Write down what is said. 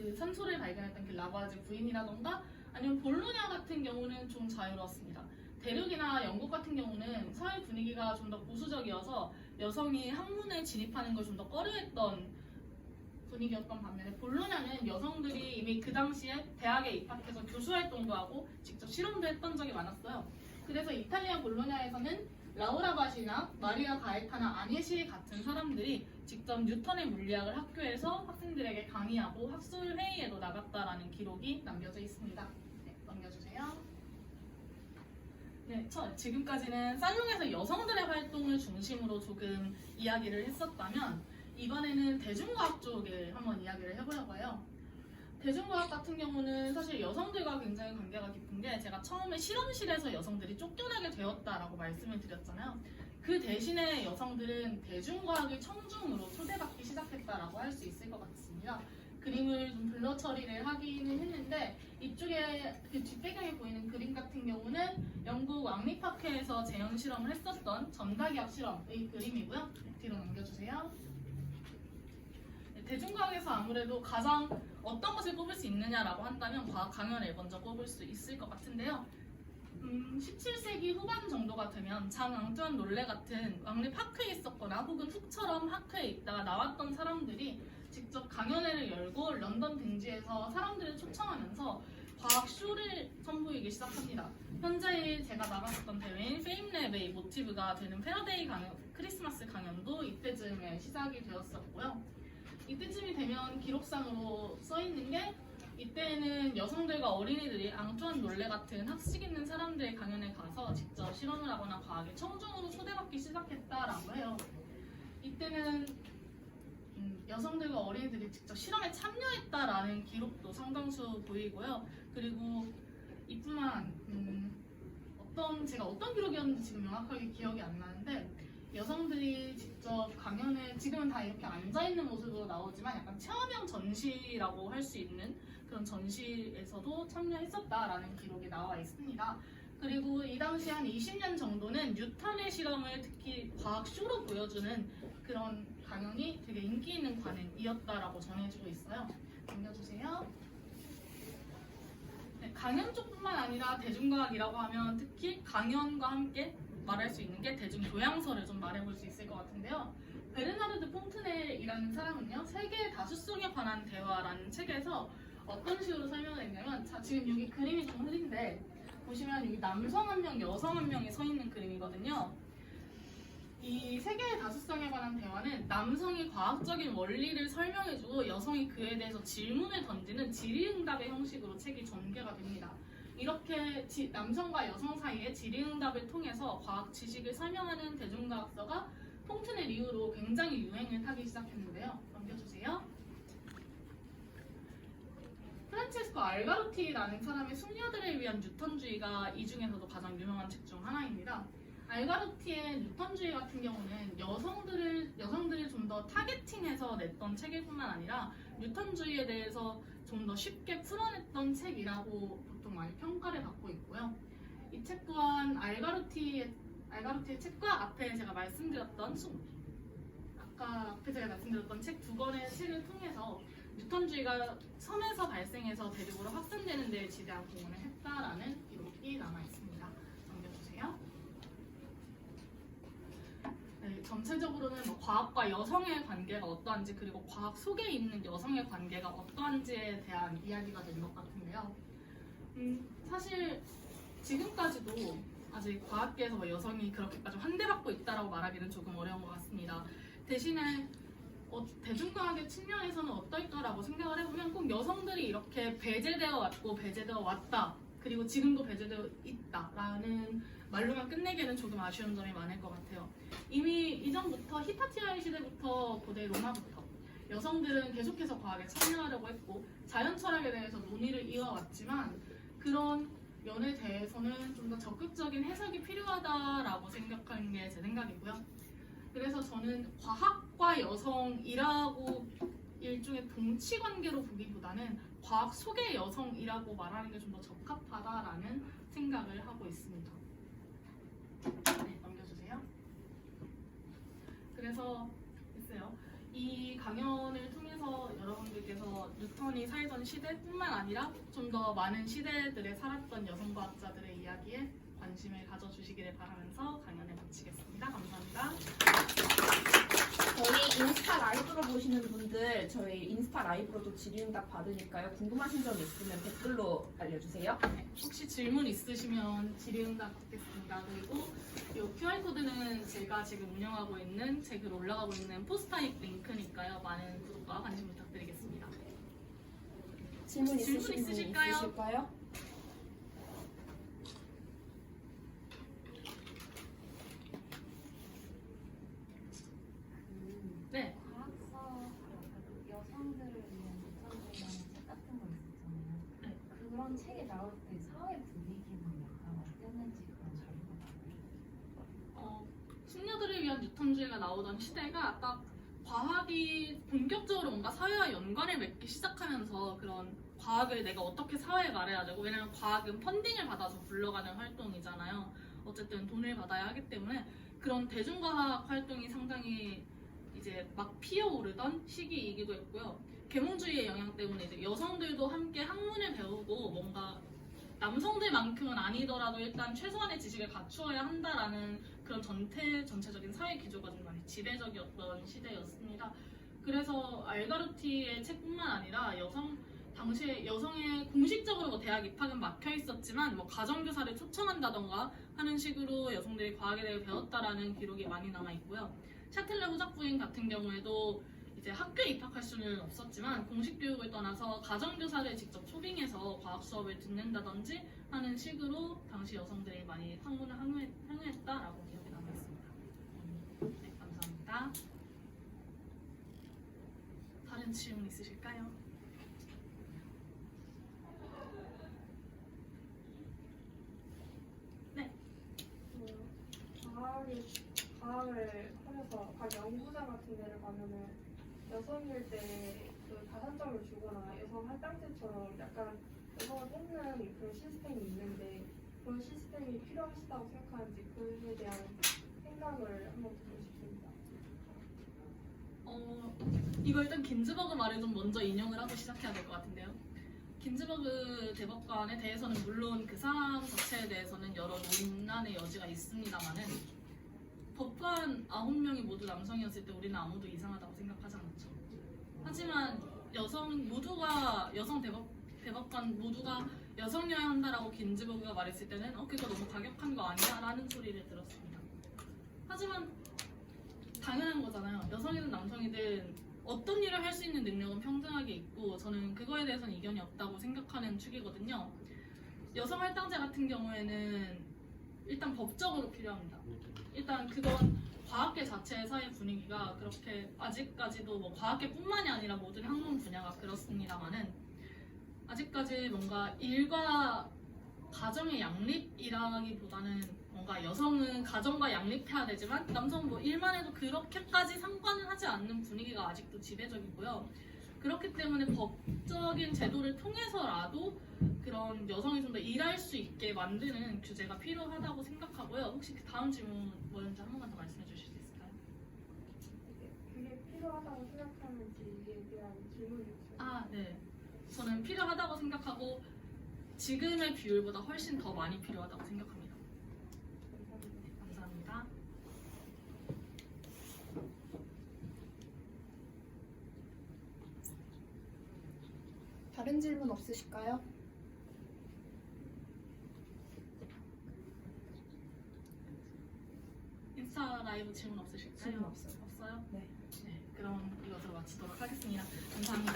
그 산소를 발견했던 그 라바즈 부인이라던가 아니면 볼로냐 같은 경우는 좀 자유로웠습니다. 대륙이나 영국 같은 경우는 사회 분위기가 좀 더 보수적이어서 여성이 학문에 진입하는 걸 좀 더 꺼려했던 분위기였던 반면에 볼로냐는 여성들이 이미 그 당시에 대학에 입학해서 교수 활동도 하고 직접 실험도 했던 적이 많았어요. 그래서 이탈리아 볼로냐에서는 라우라 바시나 마리아 가에타나 아니에시 같은 사람들이 직접 뉴턴의 물리학을 학교에서 학생들에게 강의하고 학술 회의에도 나갔다라는 기록이 남겨져 있습니다. 네, 넘겨주세요. 네, 지금까지는 살롱에서 여성들의 활동을 중심으로 조금 이야기를 했었다면 이번에는 대중과학 쪽에 한번 이야기를 해보려고 해요. 대중과학 같은 경우는 사실 여성들과 굉장히 관계가 깊은 게 제가 처음에 실험실에서 여성들이 쫓겨나게 되었다라고 말씀을 드렸잖아요. 그 대신에 여성들은 대중과학의 청중으로 초대받기 시작했다라고 할 수 있을 것 같습니다. 그림을 좀 블러 처리를 하기는 했는데 이쪽에 그 뒷배경에 보이는 그림 같은 경우는 영국 왕리파크에서 재현 실험을 했었던 전자기학 실험의 그림이고요. 뒤로 넘겨주세요. 대중과학에서 아무래도 가장 어떤 것을 꼽을 수 있느냐라고 한다면 과학 강연을 먼저 꼽을 수 있을 것 같은데요. 17세기 후반 정도가 되면 장 앙뚜안 놀레 같은 왕립 학회에 있었거나 혹은 훅처럼 학회에 있다가 나왔던 사람들이 직접 강연회를 열고 런던 등지에서 사람들을 초청하면서 과학 쇼를 선보이기 시작합니다. 현재 제가 나갔었던 대회인 페임랩의 모티브가 되는 패러데이 강연, 크리스마스 강연도 이때쯤에 시작이 되었었고요. 이때쯤이 되면 기록상으로 써있는 게 이때는 여성들과 어린이들이 앙뚜안 놀레 같은 학식 있는 사람들의 강연에 가서 직접 실험을 하거나 과학의 청중으로 초대받기 시작했다라고 해요. 이때는 여성들과 어린이들이 직접 실험에 참여했다라는 기록도 상당수 보이고요. 그리고 이뿐만 제가 어떤 기록이었는지 지금 명확하게 기억이 안 나는데 여성들이 직접 강연에 지금은 다 이렇게 앉아있는 모습으로 나오지만 약간 체험형 전시라고 할 수 있는 그런 전시에서도 참여했었다라는 기록이 나와 있습니다. 그리고 이 당시 한 20년 정도는 뉴턴의 실험을 특히 과학쇼로 보여주는 그런 강연이 되게 인기 있는 관행이었다라고 전해지고 있어요. 넘겨주세요. 네, 강연 쪽뿐만 아니라 대중과학이라고 하면 특히 강연과 함께 말할 수 있는 게 대중교양서를 좀 말해볼 수 있을 것 같은데요. 베르나르드 퐁트넬이라는 사람은요, 세계의 다수성에 관한 대화라는 책에서 어떤 식으로 설명을 했냐면, 자, 지금 여기 그림이 좀 흐린데 보시면 여기 남성 한 명, 여성 한 명이 서 있는 그림이거든요. 이 세계의 다수성에 관한 대화는 남성이 과학적인 원리를 설명해주고 여성이 그에 대해서 질문을 던지는 질의응답의 형식으로 책이 전개가 됩니다. 이렇게 남성과 여성 사이의 질의응답을 통해서 과학 지식을 설명하는 대중과학서가 퐁트넬 이후로 굉장히 유행을 타기 시작했는데요. 넘겨주세요. 프란체스코 알가로티라는 사람의 숙녀들을 위한 뉴턴주의가 이 중에서도 가장 유명한 책 중 하나입니다. 알가로티의 뉴턴주의 같은 경우는 여성들을 좀 더 타겟팅해서 냈던 책일 뿐만 아니라 뉴턴주의에 대해서 좀 더 쉽게 풀어냈던 책이라고 보통 많이 평가를 받고 있고요. 이 책 또한 알가로티의 책과 앞에 제가 말씀드렸던 책 두 권의 책을 통해서 뉴턴주의가 섬에서 발생해서 대륙으로 확산되는 데 지대한 공헌을 했다라는 기록이 남아 있습니다. 넘겨주세요. 네, 전체적으로는 과학과 여성의 관계가 어떠한지 그리고 과학 속에 있는 여성의 관계가 어떠한지에 대한 이야기가 된 것 같은데요. 사실 지금까지도 아직 과학계에서 여성이 그렇게까지 환대받고 있다라고 말하기는 조금 어려운 것 같습니다. 대신에 대중과학의 측면에서는 어떨까라고 생각을 해보면 꼭 여성들이 이렇게 배제되어 왔고 배제되어 왔다 그리고 지금도 배제되어 있다라는 말로만 끝내기에는 조금 아쉬운 점이 많을 것 같아요. 이미 이전부터 히타치아의 시대부터 고대 로마부터 여성들은 계속해서 과학에 참여하려고 했고 자연 철학에 대해서 논의를 이어왔지만 그런 면에 대해서는 좀 더 적극적인 해석이 필요하다라고 생각하는 게 제 생각이고요. 그래서 저는 과학과 여성이라고 일종의 동치 관계로 보기보다는 과학 속의 여성이라고 말하는 게 좀 더 적합하다라는 생각을 하고 있습니다. 네, 넘겨주세요. 그래서 글쎄요. 이 강연을 통해서 여러분들께서 뉴턴이 살던 시대뿐만 아니라 좀 더 많은 시대들에 살았던 여성과학자들의 이야기에 관심을 가져주시기를 바라면서 강연을 마치겠습니다. 감사합니다. 저희 인스타 라이브로 보시는 분들 저희 인스타 라이브로도 질의응답 받으니까요. 궁금하신 점 있으면 댓글로 알려주세요. 네, 혹시 질문 있으시면 질의응답 받겠습니다. 그리고 이 QR코드는 제가 지금 운영하고 있는 제 글 올라가고 있는 포스타잇 링크니까요. 많은 구독과 관심 부탁드리겠습니다. 질문 질문 있으신 분 있으실까요? 있으실까요? 네. 과학서 여성들을 위한 유산이라는 책 같은 거 있었잖아요. 네. 그런 책이 나올 때 사회 분위기는 약간 어땠는지 그런 자료가 나와요. 숙녀들을 위한 뉴턴주의가 나오던 시대가 딱 과학이 본격적으로 뭔가 사회와 연관을 맺기 시작하면서 그런 과학을 내가 어떻게 사회에 말해야 되고, 왜냐면 과학은 펀딩을 받아서 굴러가는 활동이잖아요. 어쨌든 돈을 받아야 하기 때문에 그런 대중과학 활동이 상당히 이제 막 피어오르던 시기이기도 했고요. 계몽주의의 영향 때문에 이제 여성들도 함께 학문을 배우고 뭔가 남성들만큼은 아니더라도 일단 최소한의 지식을 갖추어야 한다라는 그런 전체적인 사회 기조가 좀 많이 지배적이었던 시대였습니다. 그래서 알가루티의 책뿐만 아니라 당시에 여성의 공식적으로 뭐 대학 입학은 막혀 있었지만 뭐 가정교사를 초청한다던가 하는 식으로 여성들이 과학에 대해 배웠다라는 기록이 많이 남아 있고요. 샤틀레 후작 부인 같은 경우에도 이제 학교에 입학할 수는 없었지만 공식 교육을 떠나서 가정교사를 직접 초빙해서 과학 수업을 듣는다든지 하는 식으로 당시 여성들이 많이 학문을 향유했다라고 기억에 남아 있습니다. 네, 감사합니다. 다른 질문 있으실까요? 네. 과학을 하면서 과학 연구장 같은 데를 가면은 여성일 때 그 가산점을 주거나 여성 할당제처럼 약간 여성을 뽑는 그런 시스템이 있는데 그런 시스템이 필요하시다고 생각하는지 그에 대한 생각을 한번 듣고 싶습니다. 이거 일단 긴즈버그 말을 좀 먼저 인용을 하고 시작해야 될 것 같은데요. 긴즈버그 대법관에 대해서는 물론 그 사람 자체에 대해서는 여러 논란의 여지가 있습니다만은 법관 9명이 모두 남성이었을 때 우리는 아무도 이상하다고 생각하지 않았죠. 하지만 여성 대법관 모두가 여성이어야 한다라고 긴즈버그가 말했을 때는 그거 너무 과격한 거 아니야? 라는 소리를 들었습니다. 하지만 당연한 거잖아요. 여성이든 남성이든 어떤 일을 할 수 있는 능력은 평등하게 있고 저는 그거에 대해서는 이견이 없다고 생각하는 축이거든요. 여성 할당제 같은 경우에는 일단 법적으로 필요합니다. 일단 그건 과학계 자체의 사회 분위기가 그렇게 아직까지도 뭐 과학계뿐만이 아니라 모든 학문 분야가 그렇습니다만은 아직까지 뭔가 일과 가정의 양립이라기보다는 뭔가 여성은 가정과 양립해야 되지만 남성은 뭐 일만 해도 그렇게까지 상관을 하지 않는 분위기가 아직도 지배적이고요. 그렇기 때문에 법적인 제도를 통해서라도 그런 여성이 좀 더 일할 수 있게 만드는 규제가 필요하다고 생각하고요. 혹시 그 다음 질문 뭐였는지 한 번만 더 말씀해 주실 수 있을까요? 그게 필요하다고 생각하는지에 대한 질문이었어요. 네. 저는 필요하다고 생각하고 지금의 비율보다 훨씬 더 많이 필요하다고 생각합니다. 네, 감사합니다. 다른 질문 없으실까요? 인스타 라이브 질문 없으실까요? 질문 없어요. 없어요? 네. 네, 그럼 이것으로 마치도록 하겠습니다. 감사합니다.